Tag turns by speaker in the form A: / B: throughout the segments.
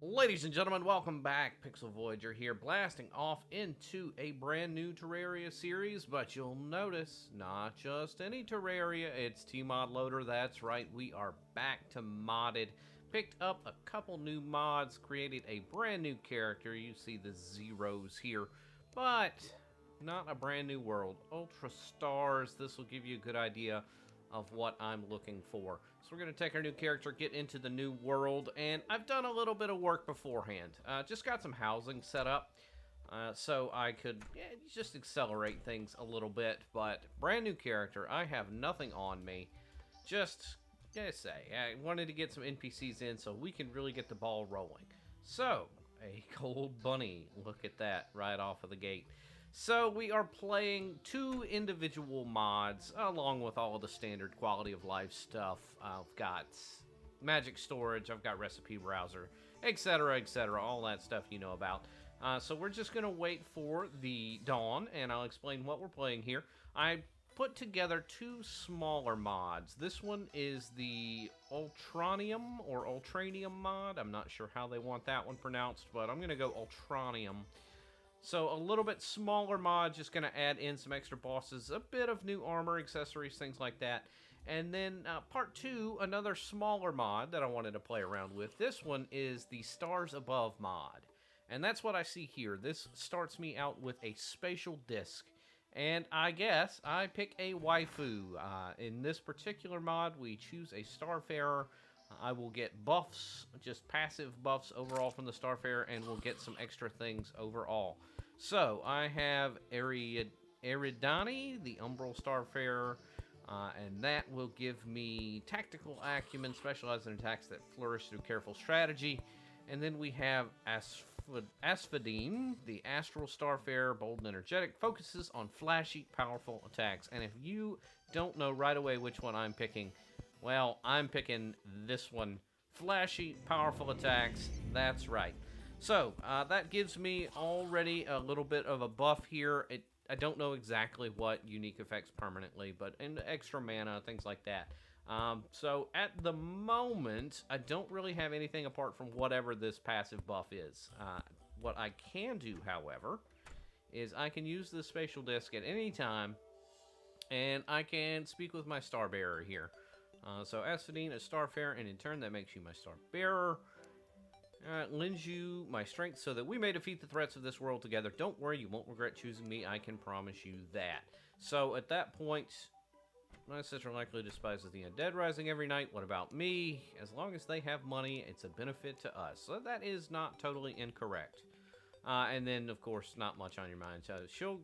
A: Ladies and gentlemen, welcome back. Pixel Voyager here, blasting off into a brand new Terraria series, but you'll notice, not just any Terraria, it's tmodloader. That's right, we are back to modded. Picked up a couple new mods, created a brand new character. You see the zeros here, but not a brand new world. Ultra Stars, this will give you a good idea of what I'm looking for. So we're going to take our new character, get into the new world, and I've done a little bit of work beforehand. Just got some housing set up so I could just accelerate things a little bit, but brand new character. I have nothing on me. Just, I wanted to get some NPCs in so we can really get the ball rolling. So, a gold bunny. Look at that right off of the gate. So we are playing two individual mods along with all of the standard quality of life stuff. I've got magic storage, I've got recipe browser, etc, all that stuff you know about. So we're just going to wait for the dawn and I'll explain what we're playing here. I put together two smaller mods. This one is the Ultranium or Ultranium mod. I'm not sure how they want that one pronounced, but I'm going to go Ultranium. So a little bit smaller mod, just going to add in some extra bosses, a bit of new armor, accessories, things like that. And then part two, another smaller mod that I wanted to play around with. This one is the Stars Above mod. And that's what I see here. This starts me out with a spatial disc. And I guess I pick a waifu. In this particular mod, we choose a Starfarer. I will get buffs, just passive buffs overall from the Starfarer, and we'll get some extra things overall. So, I have Eridani, the Umbral Starfarer, and that will give me tactical acumen, specialized in attacks that flourish through careful strategy. And then we have Asphodine, the Astral Starfarer, bold and energetic, focuses on flashy, powerful attacks. And if you don't know right away which one I'm picking, well, I'm picking this one. Flashy, powerful attacks. That's right. So, that gives me already a little bit of a buff here. I don't know exactly what unique affects permanently, but in extra mana, things like that. So, at the moment, I don't really have anything apart from whatever this passive buff is. What I can do, however, is I can use the spatial disc at any time, and I can speak with my Starbearer here. So Asphodine is Starfarer, and in turn that makes you my Starbearer. Lends you my strength so that we may defeat the threats of this world together. Don't worry, you won't regret choosing me, I can promise you that. So at that point, my sister likely despises the undead rising every night. What about me? As long as they have money, it's a benefit to us. So that is not totally incorrect. And then, of course, not much on your mind. So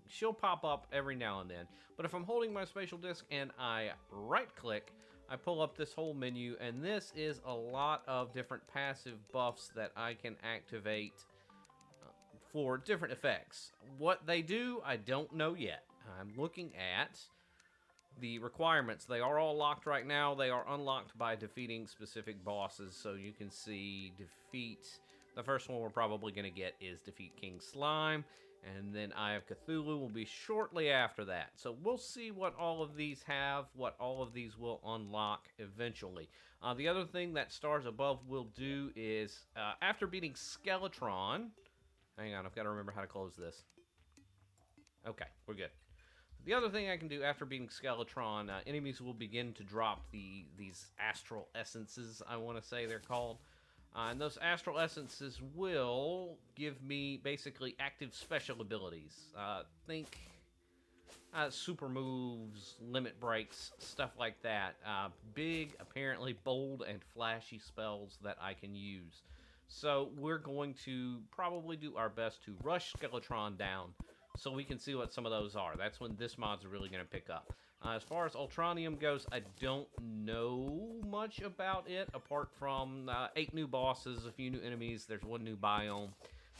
A: she'll pop up every now and then. But if I'm holding my spatial disc and I right-click, I pull up this whole menu, and this is a lot of different passive buffs that I can activate for different effects. What they do, I don't know yet. I'm looking at the requirements. They are all locked right now. They are unlocked by defeating specific bosses. So you can see defeat. The first one we're probably going to get is defeat King Slime. And then Eye of Cthulhu will be shortly after that. So we'll see what all of these have, what all of these will unlock eventually. The other thing that Stars Above will do is, after beating Skeletron... Hang on, I've got to remember how to close this. Okay, we're good. The other thing I can do after beating Skeletron, enemies will begin to drop these astral essences, I want to say they're called. And those astral essences will give me basically active special abilities. Think super moves, limit breaks, stuff like that. Big, apparently bold and flashy spells that I can use. So we're going to probably do our best to rush Skeletron down so we can see what some of those are. That's when this mod's really going to pick up. As far as Ultranium goes, I don't know much about it, apart from 8 new bosses, a few new enemies, there's 1 new biome.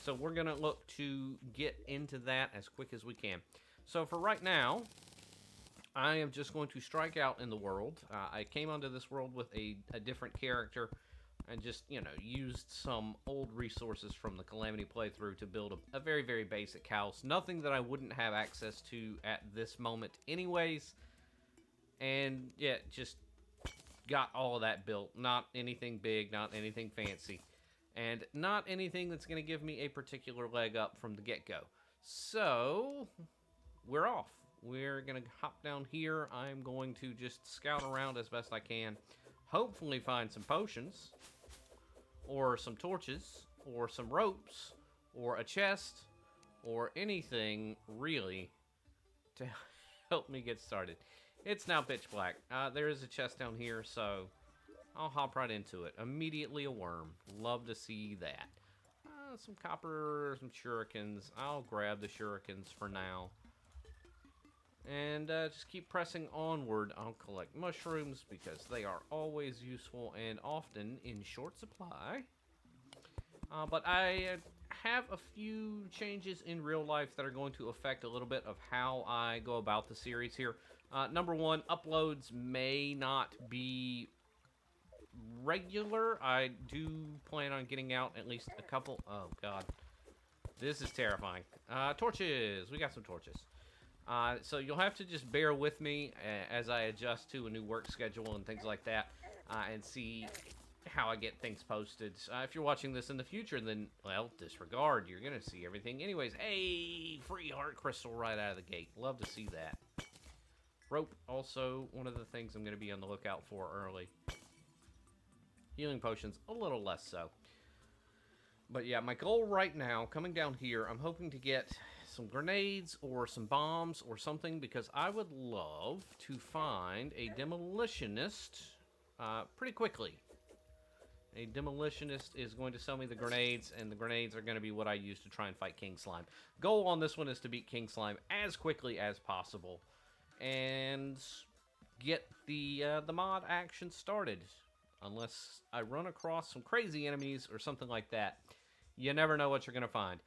A: So we're going to look to get into that as quick as we can. So for right now, I am just going to strike out in the world. I came onto this world with a different character, and just, used some old resources from the Calamity playthrough to build a very, very basic house. Nothing that I wouldn't have access to at this moment anyways. And, yeah, just got all of that built. Not anything big, not anything fancy. and not anything that's going to give me a particular leg up from the get-go. So, we're off. We're going to hop down here. I'm going to just scout around as best I can. Hopefully find some potions, or some torches, or some ropes, or a chest, or anything, really, to help me get started. It's now pitch black. There is a chest down here, so I'll hop right into it. Immediately a worm. Love to see that. Some copper, some shurikens. I'll grab the shurikens for now. And just keep pressing onward. I'll collect mushrooms because they are always useful and often in short supply. But I have a few changes in real life that are going to affect a little bit of how I go about the series here. Number one, uploads may not be regular. I do plan on getting out at least a couple. Oh god, this is terrifying. Torches. We got some torches. So you'll have to just bear with me as I adjust to a new work schedule and things like that, and see how I get things posted. If you're watching this in the future, then, well, disregard. You're gonna see everything anyways. Hey, free heart crystal right out of the gate. Love to see that. Rope, also one of the things I'm gonna be on the lookout for early. Healing potions, a little less so. But yeah, my goal right now, coming down here, I'm hoping to get some grenades or some bombs or something, because I would love to find a demolitionist pretty quickly. A demolitionist is going to sell me the grenades, and the grenades are going to be what I use to try and fight King Slime. Goal on this one is to beat King Slime as quickly as possible and get the mod action started. Unless I run across some crazy enemies or something like that, you never know what you're going to find.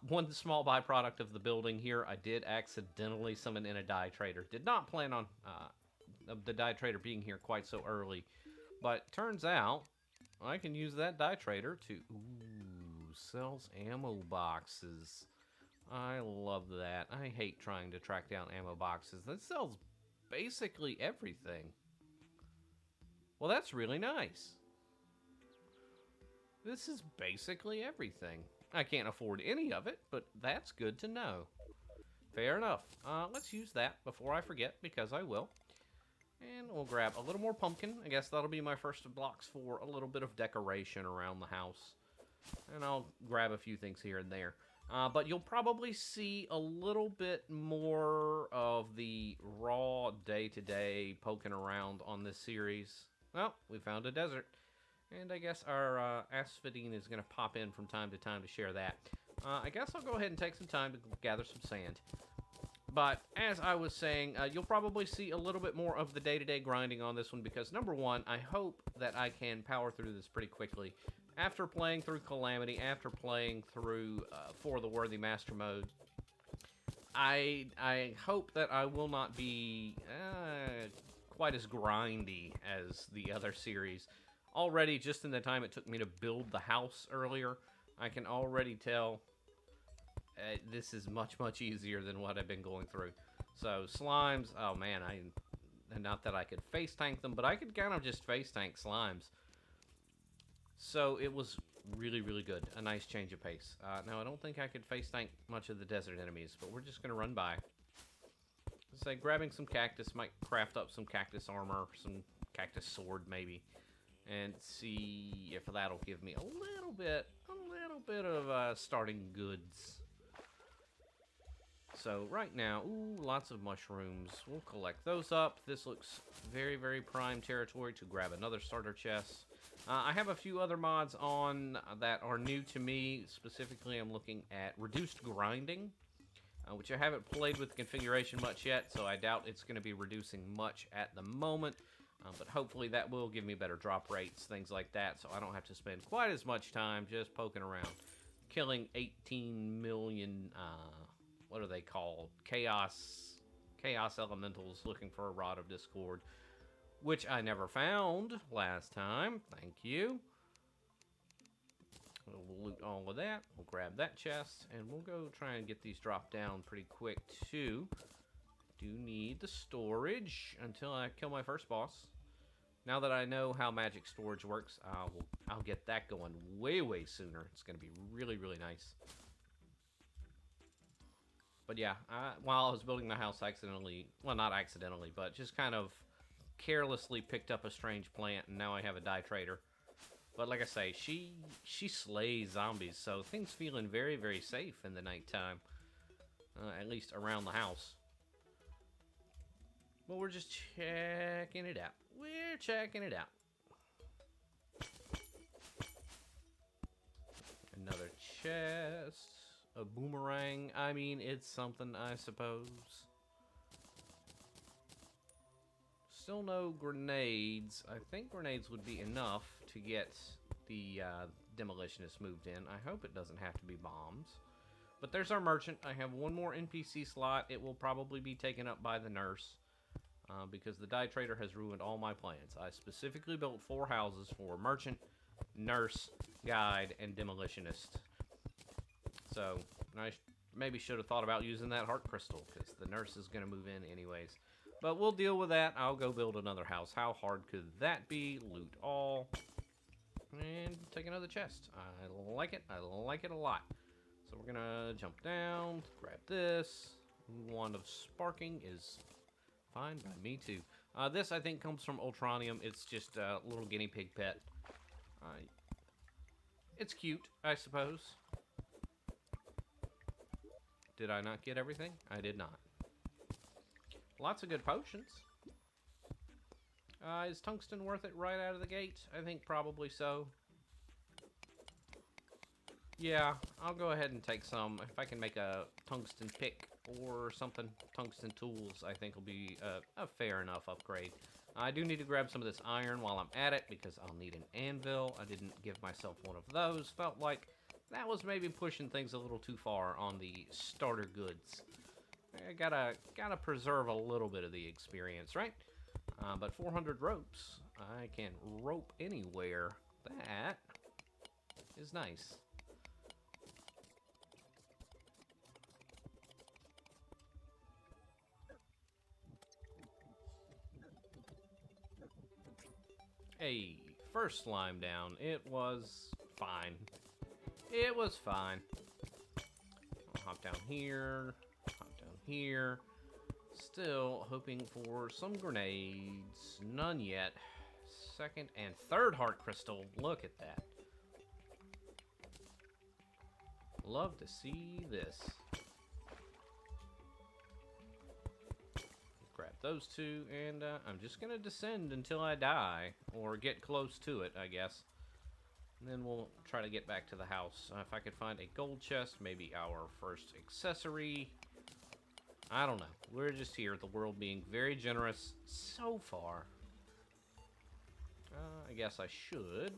A: One small byproduct of the building here, I did accidentally summon in a dye trader. Did not plan on the dye trader being here quite so early, but turns out I can use that dye trader to... Ooh, sells ammo boxes. I love that. I hate trying to track down ammo boxes. That sells basically everything. Well, that's really nice. This is basically everything. I can't afford any of it, but that's good to know. Fair enough. Let's use that before I forget, because I will. And we'll grab a little more pumpkin. I guess that'll be my first of blocks for a little bit of decoration around the house. And I'll grab a few things here and there. But you'll probably see a little bit more of the raw day-to-day poking around on this series. Well, we found a desert. And I guess our asphodine is going to pop in from time to time to share that. I guess I'll go ahead and take some time to gather some sand. But as I was saying, you'll probably see a little bit more of the day-to-day grinding on this one, because number one, I hope that I can power through this pretty quickly. After playing through Calamity, after playing through For the Worthy Master mode, I hope that I will not be quite as grindy as the other series. Already, just in the time it took me to build the house earlier, I can already tell this is much, much easier than what I've been going through. So, slimes, oh man, not that I could face tank them, but I could kind of just face tank slimes. So, it was really, really good. A nice change of pace. Now, I don't think I could face tank much of the desert enemies, but we're just going to run by. Say, grabbing some cactus, might craft up some cactus armor, some cactus sword, maybe. And see if that'll give me a little bit of starting goods. So right now, ooh, lots of mushrooms. We'll collect those up. This looks very, very prime territory to grab another starter chest. I have a few other mods on that are new to me. Specifically, I'm looking at reduced grinding, which I haven't played with the configuration much yet, so I doubt it's going to be reducing much at the moment. But hopefully that will give me better drop rates, things like that, so I don't have to spend quite as much time just poking around. Killing 18 million, what are they called? Chaos elementals looking for a Rod of Discord, which I never found last time. Thank you. We'll loot all of that. We'll grab that chest, and we'll go try and get these dropped down pretty quick, too. Do need the storage until I kill my first boss. Now that I know how magic storage works, I'll get that going way sooner. It's going to be really nice. But yeah, while I was building my house, accidentally, well, not accidentally, but just kind of carelessly picked up a strange plant, and now I have a dye trader. But like I say, she slays zombies, so things feeling very safe in the nighttime, at least around the house. But we're just checking it out. We're checking it out. Another chest. A boomerang. I mean, it's something, I suppose. Still no grenades. I think grenades would be enough to get the demolitionist moved in. I hope it doesn't have to be bombs. But there's our merchant. I have one more NPC slot. It will probably be taken up by the nurse. Because the dye trader has ruined all my plans. I specifically built 4 houses for merchant, nurse, guide, and demolitionist. So, I maybe should have thought about using that heart crystal, because the nurse is going to move in anyways. But we'll deal with that. I'll go build another house. How hard could that be? Loot all. And take another chest. I like it. I like it a lot. So we're going to jump down, grab this. Wand of Sparking is fine by me too. This, I think, comes from Ultranium. It's just a little guinea pig pet. It's cute, I suppose. Did I not get everything? I did not. Lots of good potions. Is tungsten worth it right out of the gate? I think probably so. Yeah, I'll go ahead and take some. If I can make a tungsten pick or something, tungsten tools, I think will be a fair enough upgrade. I do need to grab some of this iron while I'm at it, because I'll need an anvil. I didn't give myself one of those. Felt like that was maybe pushing things a little too far on the starter goods. I gotta preserve a little bit of the experience, right? But 400 ropes. I can rope anywhere. That is nice. Hey, first slime down. It was fine. It was fine. I'll hop down here. Hop down here. Still hoping for some grenades. None yet. Second and third heart crystal. Look at that. Love to see this. Grab those two, and I'm just going to descend until I die, or get close to it, I guess. And then we'll try to get back to the house. If I could find a gold chest, maybe our first accessory. I don't know. We're just here, the world being very generous so far. I guess I should.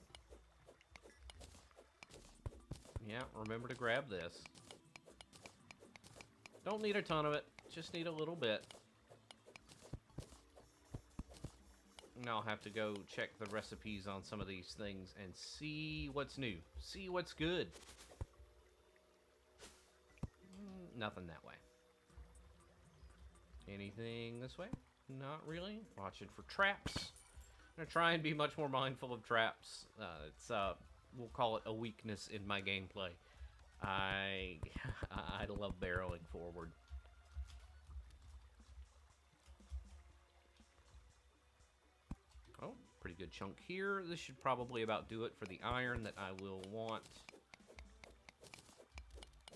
A: Yeah, remember to grab this. Don't need a ton of it, just need a little bit. Now I'll have to go check the recipes on some of these things and see what's new. See what's good. Nothing that way. Anything this way? Not really. Watching for traps. I'm going to try and be much more mindful of traps. We'll call it a weakness in my gameplay. I love barreling forward. Oh, pretty good chunk here. This should probably about do it for the iron that I will want.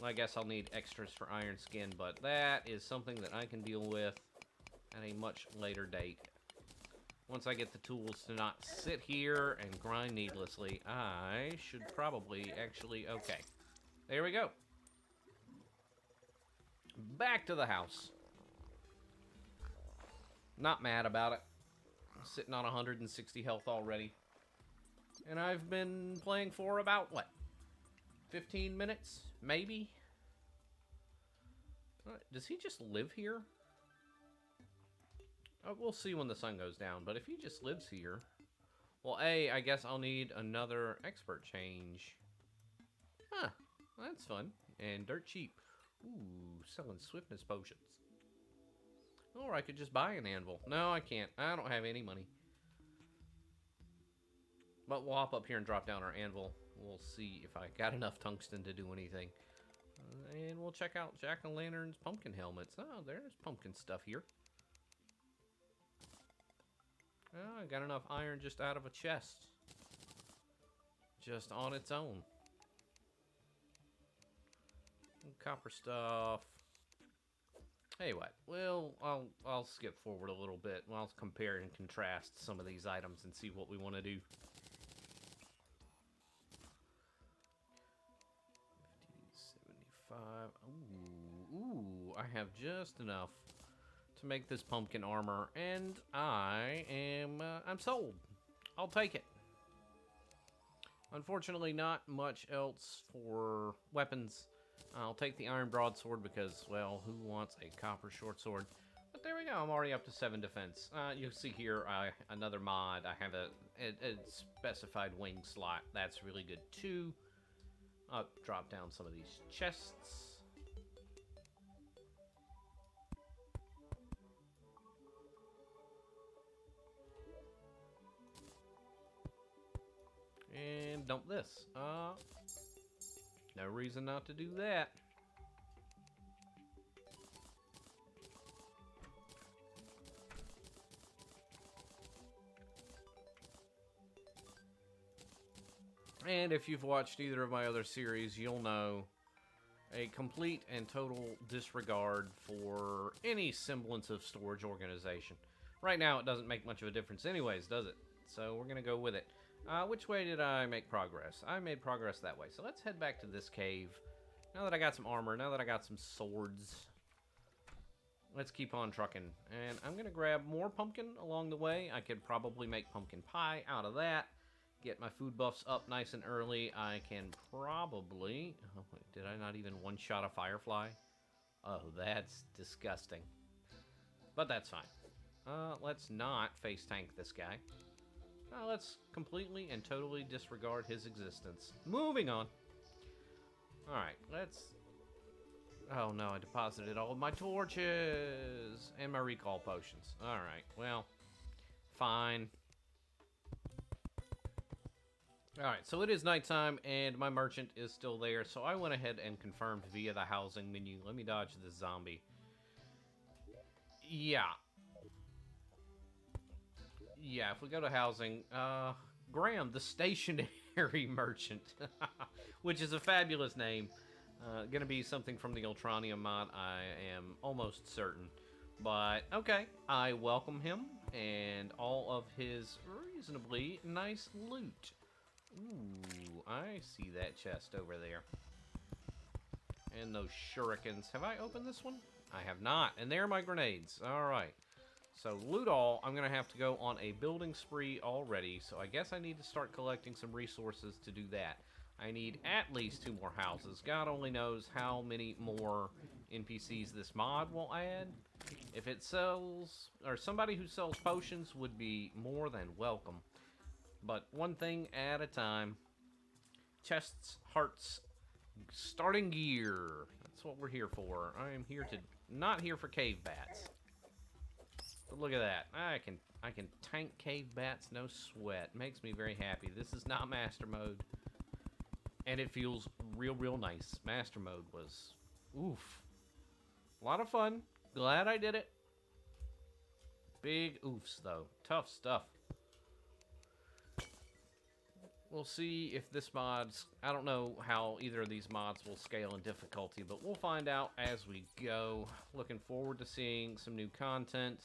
A: Well, I guess I'll need extras for iron skin, but that is something that I can deal with at a much later date. Once I get the tools to not sit here and grind needlessly, I should probably actually... Okay. There we go. Back to the house. Not mad about it. Sitting on 160 health already. And I've been playing for about, what? 15 minutes? Maybe? Does he just live here? We'll see when the sun goes down, but if he just lives here... Well, I guess I'll need another expert change. Huh, that's fun. And dirt cheap. Ooh, selling swiftness potions. Or I could just buy an anvil. No, I can't. I don't have any money. But we'll hop up here and drop down our anvil. We'll see if I got enough tungsten to do anything. And we'll check out Jack-o'-lantern's pumpkin helmets. Oh, there's pumpkin stuff here. Oh, I got enough iron just out of a chest. Just on its own. Copper stuff. Hey, what? Well, I'll skip forward a little bit. I'll compare and contrast some of these items and see what we want to do. 50, 75. Ooh, I have just enough to make this pumpkin armor, and I'm sold. I'll take it. Unfortunately, not much else for weapons. I'll take the iron broadsword because, well, who wants a copper short sword? But there we go. I'm already up to 7 defense. You'll see here another mod. I have a specified wing slot. That's really good too. I'll drop down some of these chests. And dump this. No reason not to do that. And if you've watched either of my other series, you'll know a complete and total disregard for any semblance of storage organization. Right now, it doesn't make much of a difference anyways, does it? So we're going to go with it. Which way did I make progress? I made progress that way. So let's head back to this cave. Now that I got some armor, now that I got some swords, let's keep on trucking. And I'm going to grab more pumpkin along the way. I could probably make pumpkin pie out of that. Get my food buffs up nice and early. I can probably... Oh, wait, did I not even one-shot a firefly? Oh, that's disgusting. But that's fine. Let's not face tank this guy. Let's completely and totally disregard his existence. Moving on. Alright, let's... Oh no, I deposited all of my torches and my recall potions. Alright, well, fine. Alright, so it is nighttime and my merchant is still there, so I went ahead and confirmed via the housing menu. Let me dodge this zombie. Yeah, if we go to housing, Graham, the stationary merchant, which is a fabulous name. Gonna be something from the Ultranium mod, I am almost certain. But, okay, I welcome him and all of his reasonably nice loot. Ooh, I see that chest over there. And those shurikens. Have I opened this one? I have not. And there are my grenades. Alright. So, loot all, I'm going to have to go on a building spree already, so I guess I need to start collecting some resources to do that. I need at least 2 more houses. God only knows how many more NPCs this mod will add. If it sells, or somebody who sells potions would be more than welcome. But one thing at a time. Chests, hearts, starting gear. That's what we're here for. I am here to, not here for cave bats. But look at that. I can tank cave bats, no sweat. Makes me very happy. This is not master mode. And it feels real nice. Master mode was, oof. A lot of fun. Glad I did it. Big oofs, though. Tough stuff. We'll see if this mod's... I don't know how either of these mods will scale in difficulty, but we'll find out as we go. Looking forward to seeing some new content,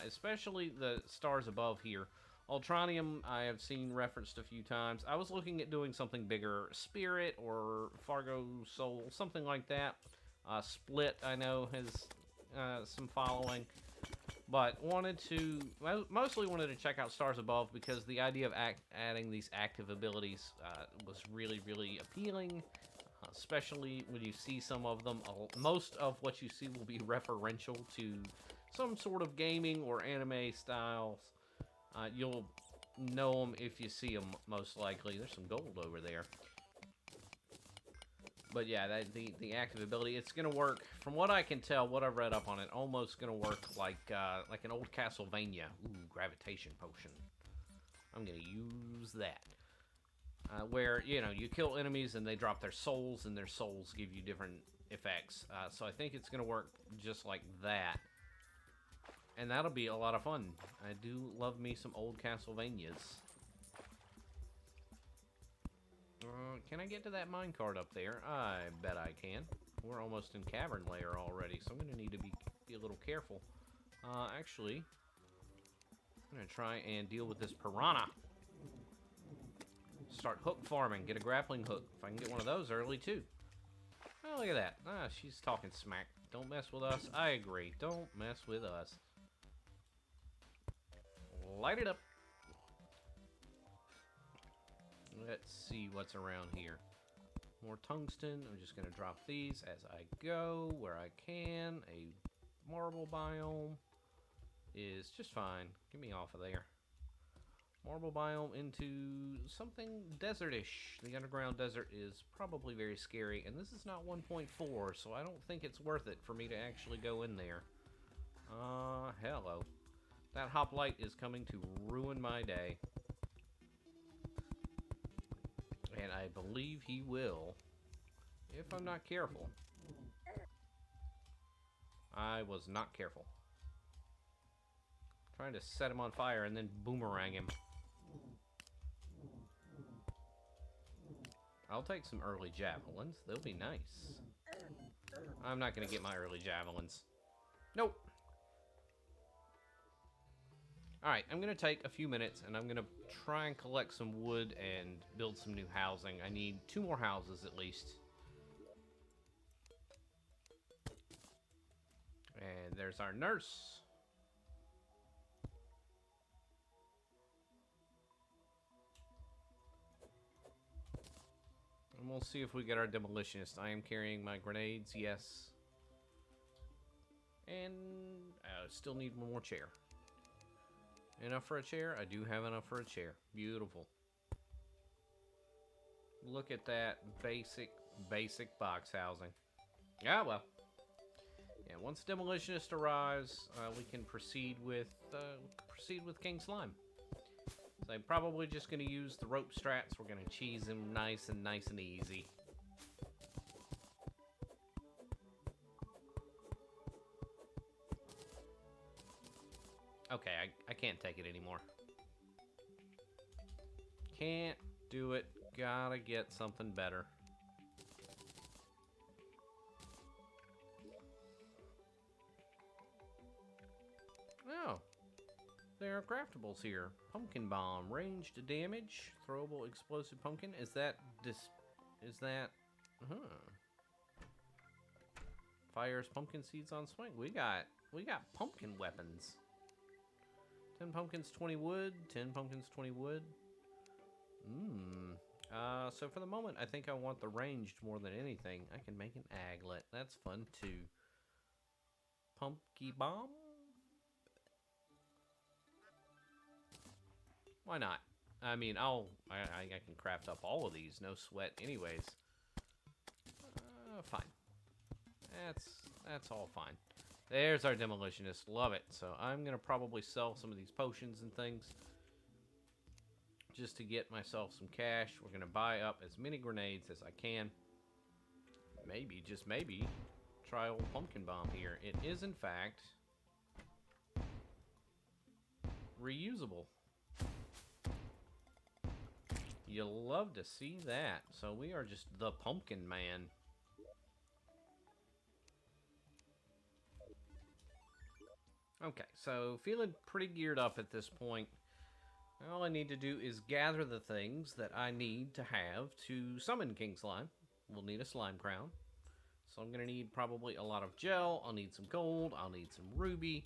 A: especially the Stars Above here. Ultranium, I have seen referenced a few times. I was looking at doing something bigger. Spirit or Fargo Soul, something like that. Split, I know, has some following. But mostly wanted to check out Stars Above because the idea of adding these active abilities was really appealing. Especially when you see some of them. Most of what you see will be referential to some sort of gaming or anime styles. You'll know them if you see them, most likely. There's some gold over there. But yeah, the active ability, it's going to work, from what I can tell, what I've read up on it, almost going to work like an old Castlevania. Ooh, gravitation potion. I'm going to use that. where, you know, you kill enemies and they drop their souls, and their souls give you different effects. So I think it's going to work just like that. And that'll be a lot of fun. I do love me some old Castlevanias. Can I get to that minecart up there? I bet I can. We're almost in Cavern Layer already, so I'm going to need to be a little careful. Actually, I'm going to try and deal with this piranha. Start hook farming. Get a grappling hook. If I can get one of those early, too. Oh, look at that. She's talking smack. Don't mess with us. I agree. Don't mess with us. Light it up. Let's see what's around here. More tungsten. I'm just going to drop these as I go, where I can. A marble biome is just fine. Get me off of there. Marble biome into something desertish. The underground desert is probably very scary, and this is not 1.4, so I don't think it's worth it for me to actually go in there. Hello. That hoplite is coming to ruin my day. And I believe he will, if I'm not careful. I was not careful. Trying to set him on fire and then boomerang him. I'll take some early javelins. They'll be nice. I'm not going to get my early javelins. Nope. Alright, I'm going to take a few minutes and I'm going to try and collect some wood and build some new housing. I need 2 more houses at least. And there's our nurse. And we'll see if we get our demolitionist. I am carrying my grenades, yes. And I still need one more chair. Enough for a chair? I do have enough for a chair. Beautiful. Look at that basic box housing. Yeah, well. Yeah, once demolitionist arrives, we can proceed with King Slime. So I'm probably just going to use the rope strats. We're going to cheese him nice and easy. Okay, I can't take it anymore. Can't do it. Gotta get something better. Oh. There are craftables here. Pumpkin bomb. Ranged damage. Throwable explosive pumpkin. Is that... Huh. Fires pumpkin seeds on swing. We got pumpkin weapons. 10 pumpkins, 20 wood. 10 pumpkins, 20 wood. So for the moment, I think I want the ranged more than anything. I can make an aglet. That's fun, too. Pumpkin bomb? Why not? I mean, I can craft up all of these. No sweat anyways. Fine. That's all fine. There's our demolitionist. Love it. So I'm going to probably sell some of these potions and things just to get myself some cash. We're going to buy up as many grenades as I can. Maybe, just maybe, try old pumpkin bomb here. It is, in fact, reusable. You'll love to see that. So we are just the pumpkin man. Okay, so feeling pretty geared up at this point. All I need to do is gather the things that I need to have to summon King Slime. We'll need a slime crown. So I'm going to need probably a lot of gel. I'll need some gold. I'll need some ruby.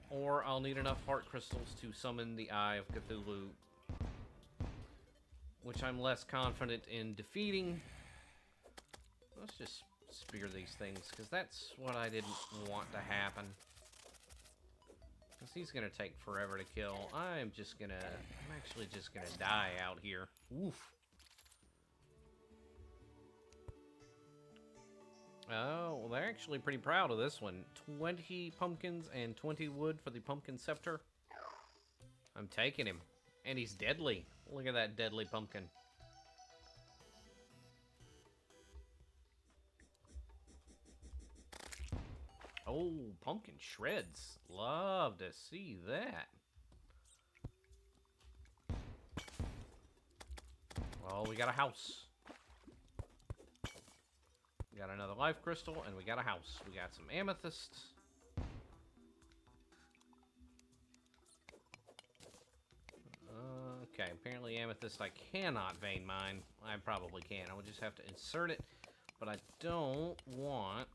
A: Or I'll need enough heart crystals to summon the Eye of Cthulhu, which I'm less confident in defeating. Let's just spear these things, because that's what I didn't want to happen. Because he's going to take forever to kill. I'm actually just going to die out here. Oof. Oh, well, they're actually pretty proud of this one. 20 pumpkins and 20 wood for the pumpkin scepter. I'm taking him. And he's deadly. Look at that deadly pumpkin. Oh, pumpkin shreds. Love to see that. Well, we got a house. We got another life crystal, and we got a house. We got some amethyst. Okay, apparently amethyst I cannot vein mine. I probably can. I will just have to insert it, but I don't want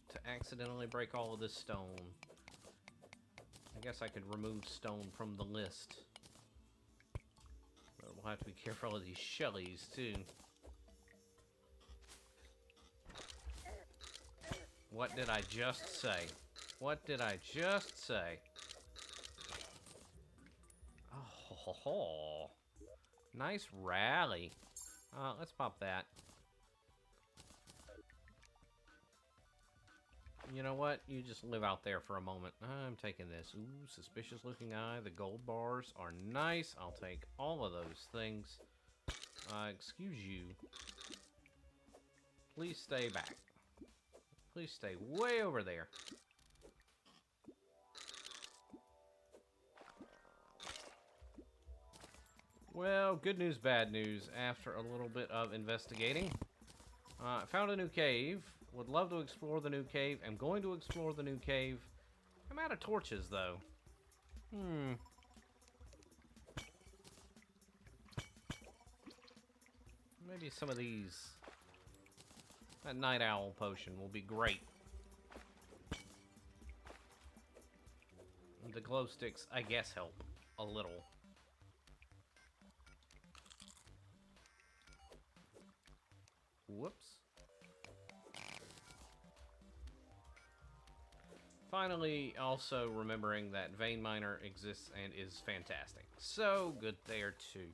A: to accidentally break all of this stone. I guess I could remove stone from the list. But we'll have to be careful of these shellies, too. What did I just say? What did I just say? Oh, ho, ho. Nice rally. Let's pop that. You know what? You just live out there for a moment. I'm taking this. Ooh, suspicious looking eye. The gold bars are nice. I'll take all of those things. Excuse you. Please stay back. Please stay way over there. Well, good news, bad news. After a little bit of investigating, I found a new cave. Would love to explore the new cave. I'm going to explore the new cave. I'm out of torches, though. Maybe some of these. That night owl potion will be great. The glow sticks, I guess, help a little. Whoops. Finally, also remembering that Vein Miner exists and is fantastic. So good there, too.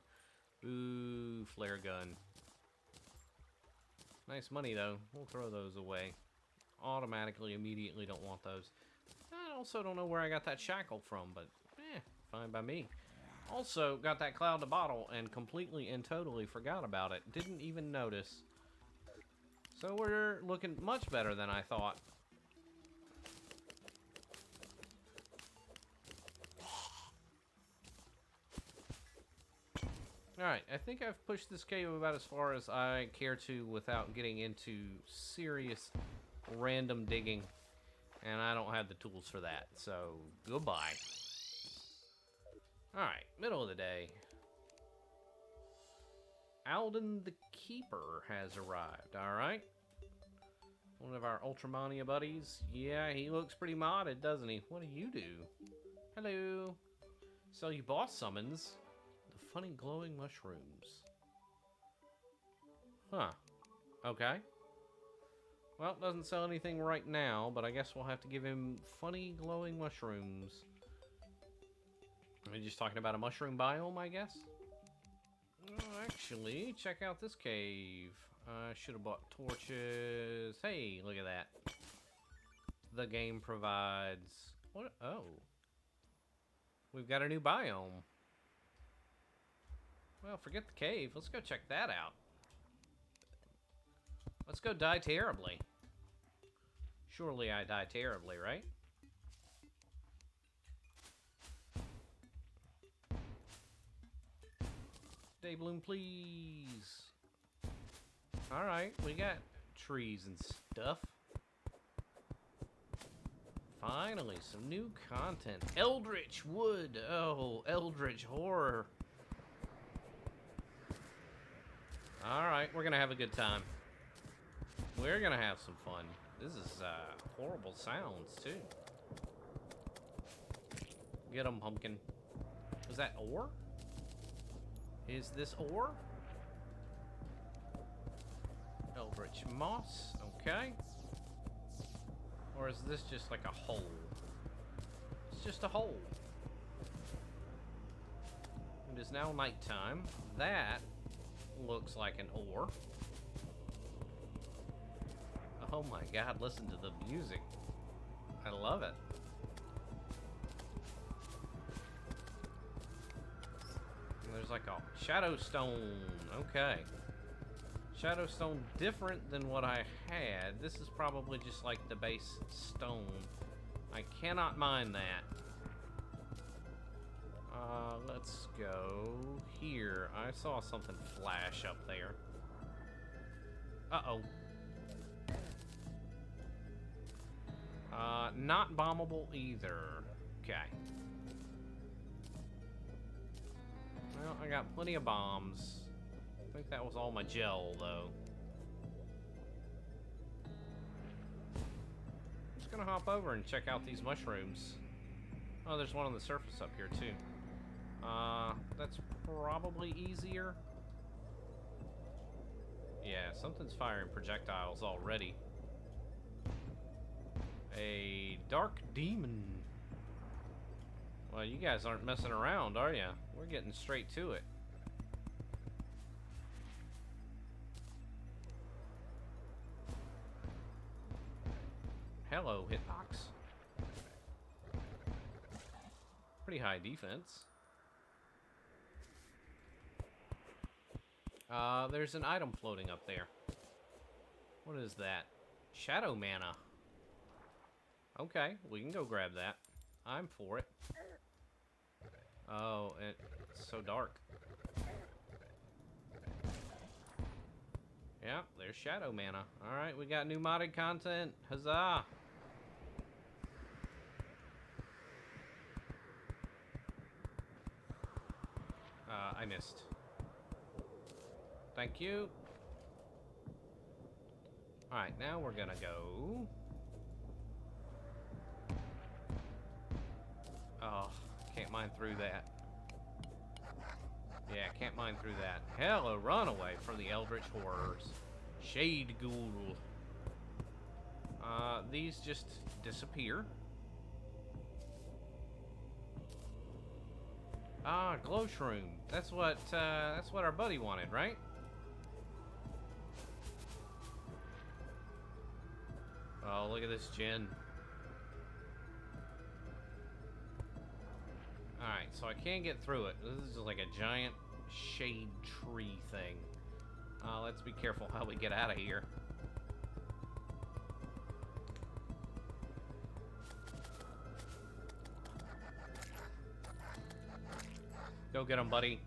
A: Ooh, flare gun. Nice money, though. We'll throw those away. Automatically, immediately don't want those. I also don't know where I got that shackle from, but fine by me. Also, got that cloud to bottle and completely and totally forgot about it. Didn't even notice. So we're looking much better than I thought. Alright, I think I've pushed this cave about as far as I care to without getting into serious random digging. And I don't have the tools for that, so goodbye. Alright, middle of the day. Alden the Keeper has arrived, alright? One of our Ultramania buddies. Yeah, he looks pretty modded, doesn't he? What do you do? Hello. Sell you boss summons. The funny glowing mushrooms. Huh. Okay. Well, doesn't sell anything right now, but I guess we'll have to give him funny glowing mushrooms. Are we just talking about a mushroom biome, I guess? Oh, actually, check out this cave. I should have bought torches. Hey, look at that. The game provides... What? Oh. We've got a new biome. Well, forget the cave. Let's go check that out. Let's go die terribly. Surely I die terribly, right? Daybloom, please. Alright, we got trees and stuff. Finally, some new content. Eldritch Wood. Oh, Eldritch Horror. Alright, we're gonna have a good time. We're gonna have some fun. This is horrible sounds, too. Get 'em, pumpkin. Was that ore? Is this ore? Eldritch moss, okay. Or is this just like a hole? It's just a hole. It is now nighttime. That looks like an ore. Oh my god, listen to the music. I love it. is like a shadow stone. Okay. Shadow stone different than what I had. This is probably just like the base stone. I cannot mine that. Let's go here. I saw something flash up there. Uh-oh. Not bombable either. Okay. Well, I got plenty of bombs. I think that was all my gel, though. I'm just gonna hop over and check out these mushrooms. Oh, there's one on the surface up here, too. That's probably easier. Yeah, something's firing projectiles already. A dark demon. Well, you guys aren't messing around, are ya? We're getting straight to it. Hello, hitbox. Pretty high defense. There's an item floating up there. What is that? Shadow mana. Okay, we can go grab that. I'm for it. Oh, it's so dark. Yeah, there's shadow mana. Alright, we got new modded content. Huzzah! I missed. Thank you. Alright, now we're gonna go... Oh, can't mine through that. Yeah, can't mine through that. Hello, run away from the eldritch horrors. Shade ghoul. These just disappear. Ah, glow shroom. That's what our buddy wanted, right? Oh, look at this gin. Alright, so I can't get through it. This is just like a giant shade tree thing. Let's be careful how we get out of here. Go get him, buddy.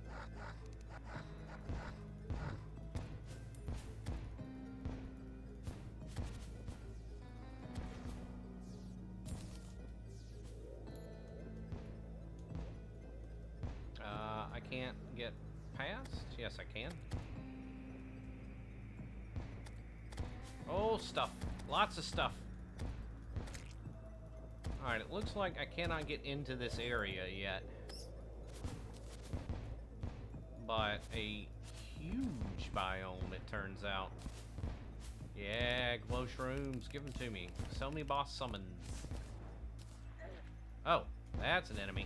A: I can't get past? Yes, I can. Oh, stuff. Lots of stuff. Alright, it looks like I cannot get into this area yet. But a huge biome, it turns out. Yeah, glow shrooms. Give them to me. Sell me boss summons. Oh, that's an enemy.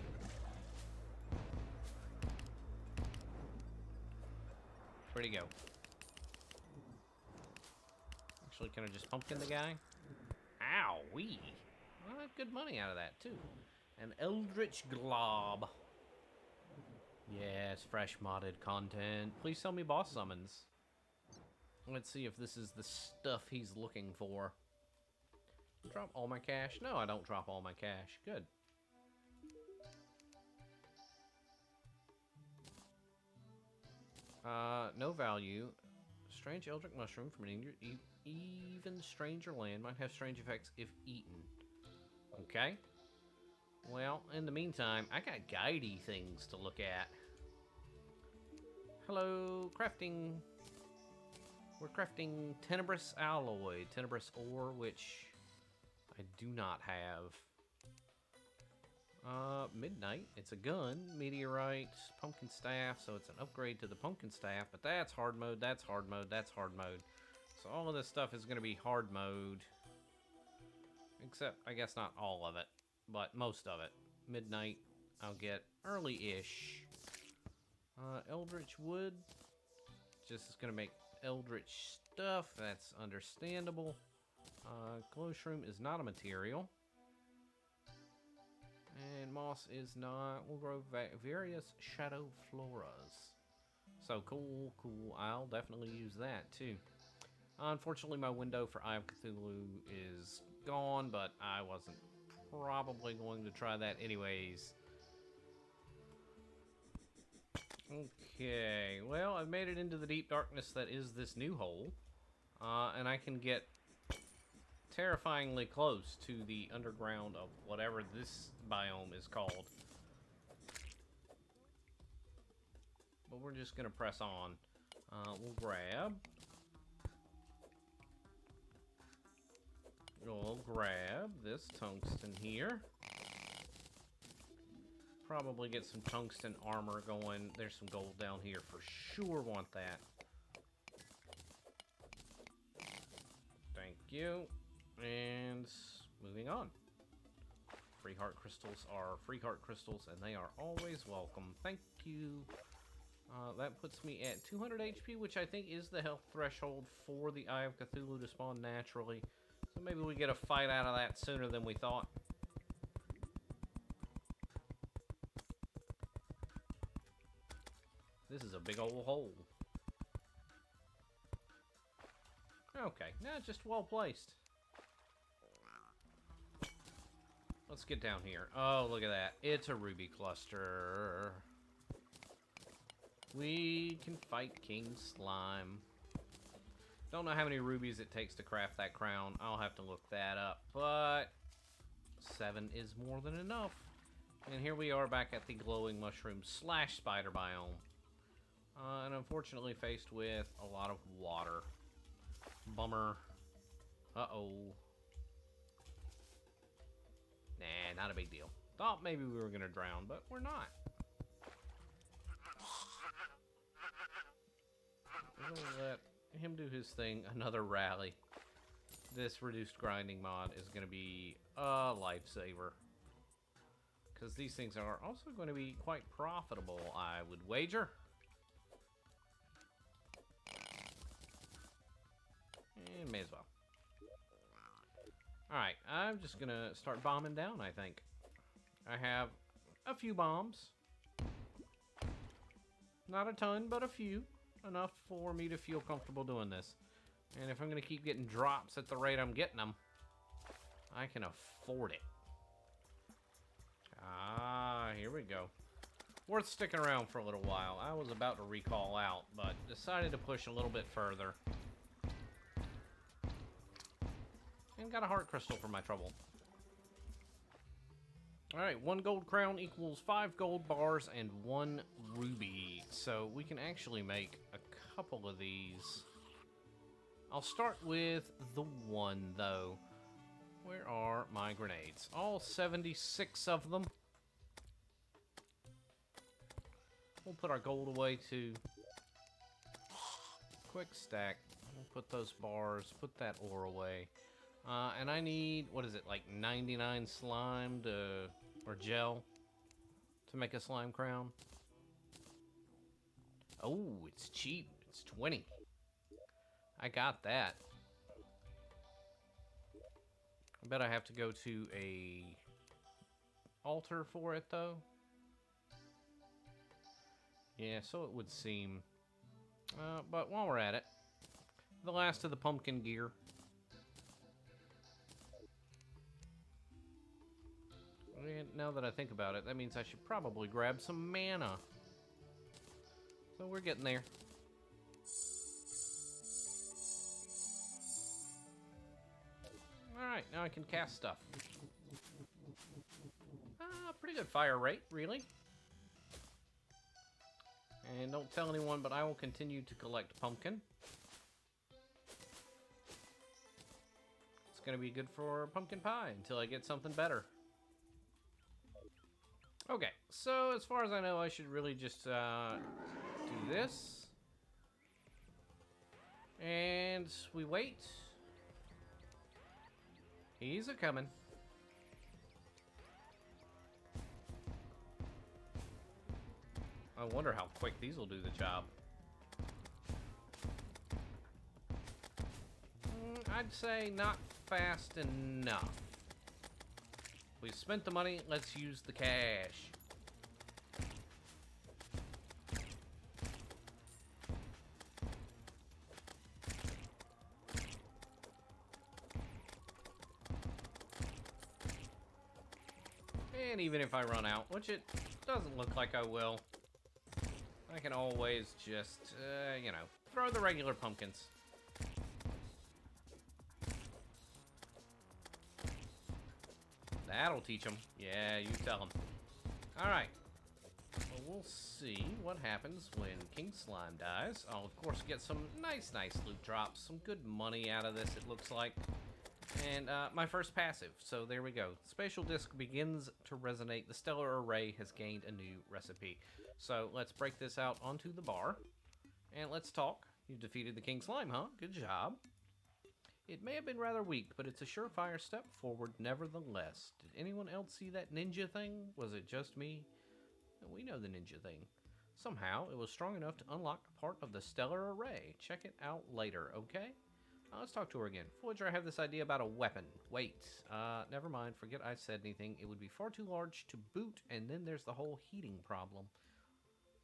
A: Where'd he go? Actually, can I just pumpkin the guy? Ow-wee. I have good money out of that, too. An eldritch glob. Yes, fresh modded content. Please sell me boss summons. Let's see if this is the stuff he's looking for. Drop all my cash? No, I don't drop all my cash. Good. No value. Strange eldritch mushroom from an even stranger land might have strange effects if eaten. Okay. Well, in the meantime, I got guidey things to look at. Hello, crafting. We're crafting tenebrous alloy, tenebrous ore, which I do not have. Midnight. It's a gun, meteorite, pumpkin staff, so it's an upgrade to the pumpkin staff, but that's hard mode, that's hard mode, that's hard mode. So all of this stuff is going to be hard mode. Except, I guess not all of it, but most of it. Midnight, I'll get early-ish. Eldritch wood. Just is going to make eldritch stuff, that's understandable. Glow shroom is not a material. And moss is not. We'll grow various shadow floras. So cool, cool. I'll definitely use that too. Unfortunately, my window for Eye of Cthulhu is gone, but I wasn't probably going to try that anyways. Okay, well, I've made it into the deep darkness that is this new hole. And I can get terrifyingly close to the underground of whatever this biome is called. But we're just going to press on. We'll grab this tungsten here. Probably get some tungsten armor going. There's some gold down here for sure. Want that. Thank you. And moving on. Free heart crystals are free heart crystals, and they are always welcome. Thank you. That puts me at 200 HP, which I think is the health threshold for the Eye of Cthulhu to spawn naturally. So maybe we get a fight out of that sooner than we thought. This is a big old hole. Okay, now just well placed. Let's get down here. Oh, look at that. It's a ruby cluster. We can fight King Slime. Don't know how many rubies it takes to craft that crown. I'll have to look that up, but 7 is more than enough. And here we are back at the glowing mushroom / spider biome. And unfortunately faced with a lot of water. Bummer. Uh-oh. Nah, not a big deal. Thought maybe we were gonna drown, but we're not. We'll let him do his thing. Another rally. This reduced grinding mod is gonna be a lifesaver. Because these things are also going to be quite profitable, I would wager. And may as well. Alright, I'm just going to start bombing down, I think. I have a few bombs. Not a ton, but a few. Enough for me to feel comfortable doing this. And if I'm going to keep getting drops at the rate I'm getting them, I can afford it. Ah, here we go. Worth sticking around for a little while. I was about to recall out, but decided to push a little bit further. And got a heart crystal for my trouble. Alright, 1 gold crown equals 5 gold bars and 1 ruby. So we can actually make a couple of these. I'll start with the 1, though. Where are my grenades? All 76 of them. We'll put our gold away, too. Quick stack. We'll put those bars, put that ore away. And I need, what is it, like 99 slime to, or gel to make a slime crown. Oh, it's cheap. It's 20. I got that. I bet I have to go to a altar for it, though. Yeah, so it would seem. But while we're at it, the last of the pumpkin gear. And now that I think about it, that means I should probably grab some mana. So we're getting there. Alright, now I can cast stuff. Pretty good fire rate, really. And don't tell anyone, but I will continue to collect pumpkin. It's going to be good for pumpkin pie until I get something better. Okay, so as far as I know, I should really just do this. And we wait. He's a-coming. I wonder how quick these will do the job. I'd say not fast enough. We spent the money, let's use the cash. And even if I run out, which it doesn't look like I will, I can always just, you know, throw the regular pumpkins. That'll teach them. Yeah, you tell them. Alright. Well, we'll see what happens when King Slime dies. I'll, of course, get some nice loot drops. Some good money out of this, it looks like. And my first passive. So there we go. The spatial disc begins to resonate. The stellar array has gained a new recipe. So let's break this out onto the bar. And let's talk. You defeated the King Slime, huh? Good job. It may have been rather weak, but it's a surefire step forward nevertheless. Did anyone else see that ninja thing? Was it just me? We know the ninja thing. Somehow, it was strong enough to unlock part of the stellar array. Check it out later, okay? Let's talk to her again. Voyager, I have this idea about a weapon. Wait, never mind. Forget I said anything. It would be far too large to boot, and then there's the whole heating problem.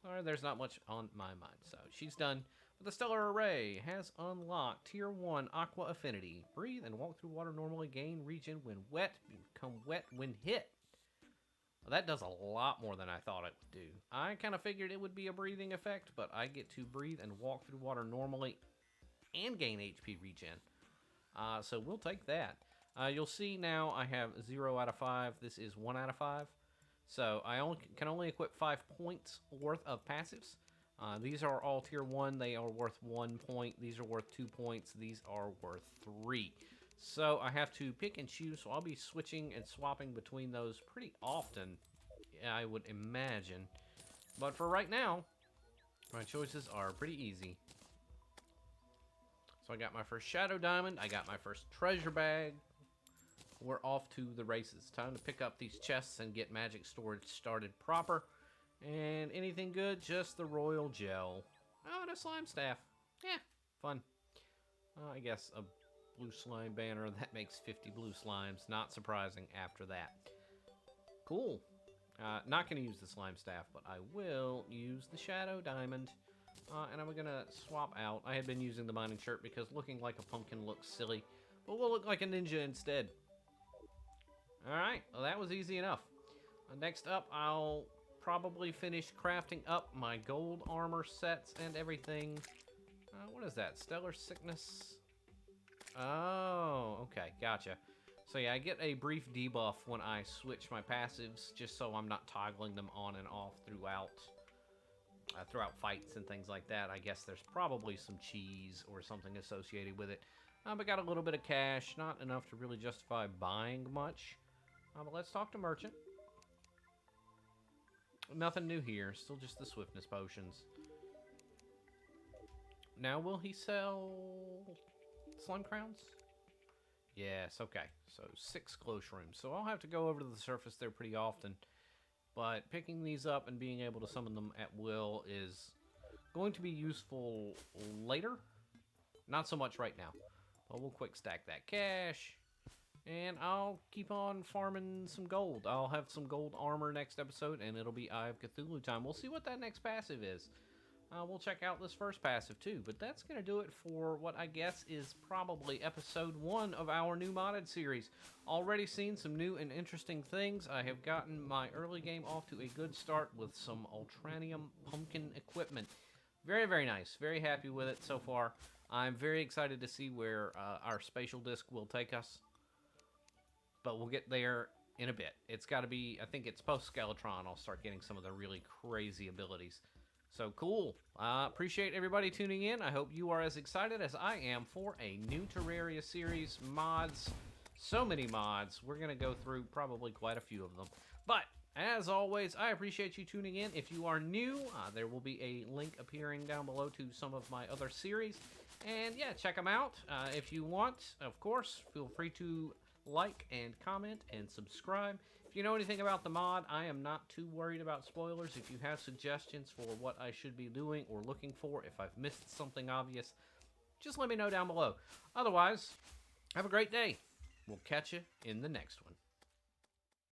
A: Alright, there's not much on my mind, so she's done. But the stellar array has unlocked Tier 1 Aqua Affinity. Breathe and walk through water normally. Gain regen when wet. Become wet when hit. Well, that does a lot more than I thought it would do. I kind of figured it would be a breathing effect, but I get to breathe and walk through water normally and gain HP regen. So we'll take that. You'll see now I have 0 out of 5. This is 1 out of 5. So I can only equip 5 points worth of passives. These are all tier 1. They are worth 1 point. These are worth 2 points. These are worth 3. So I have to pick and choose. So I'll be switching and swapping between those pretty often, I would imagine. But for right now, my choices are pretty easy. So I got my first Shadow Diamond. I got my first treasure bag. We're off to the races. Time to pick up these chests and get magic storage started proper. And anything good? Just the royal gel. Oh, and a slime staff. Yeah, fun. I guess a blue slime banner. That makes 50 blue slimes. Not surprising after that. Cool. Not going to use the slime staff, but I will use the Shadow Diamond. And I'm going to swap out. I had been using the mining shirt because looking like a pumpkin looks silly. But we'll look like a ninja instead. Alright, well that was easy enough. Next up, I'll probably finish crafting up my gold armor sets and everything. What is that? Stellar Sickness? Oh, okay, gotcha. So yeah, I get a brief debuff when I switch my passives, just so I'm not toggling them on and off throughout fights and things like that. I guess there's probably some cheese or something associated with it. But got a little bit of cash, not enough to really justify buying much. But let's talk to Merchant. Nothing new here, still just the swiftness potions. Now will he sell slime crowns? Yes, okay. So 6 glow shrooms. So I'll have to go over to the surface there pretty often. But picking these up and being able to summon them at will is going to be useful later. Not so much right now. But we'll quick stack that cash. And I'll keep on farming some gold. I'll have some gold armor next episode, and it'll be Eye of Cthulhu time. We'll see what that next passive is. We'll check out this first passive too. But that's going to do it for what I guess is probably episode 1 of our new modded series. Already seen some new and interesting things. I have gotten my early game off to a good start with some Ultranium pumpkin equipment. Very, very nice. Very happy with it so far. I'm very excited to see where our spatial disc will take us. But we'll get there in a bit. It's got to be, I think it's post-Skeletron, I'll start getting some of the really crazy abilities. So cool. Appreciate everybody tuning in. I hope you are as excited as I am for a new Terraria series. Mods. So many mods. We're going to go through probably quite a few of them. But, as always, I appreciate you tuning in. If you are new, there will be a link appearing down below to some of my other series. And yeah, check them out. If you want, of course, feel free to like and comment and subscribe. If you know anything about the mod, I am not too worried about spoilers. If you have suggestions for what I should be doing or looking for, if I've missed something obvious, just let me know down below. Otherwise, have a great day. We'll catch you in the next one.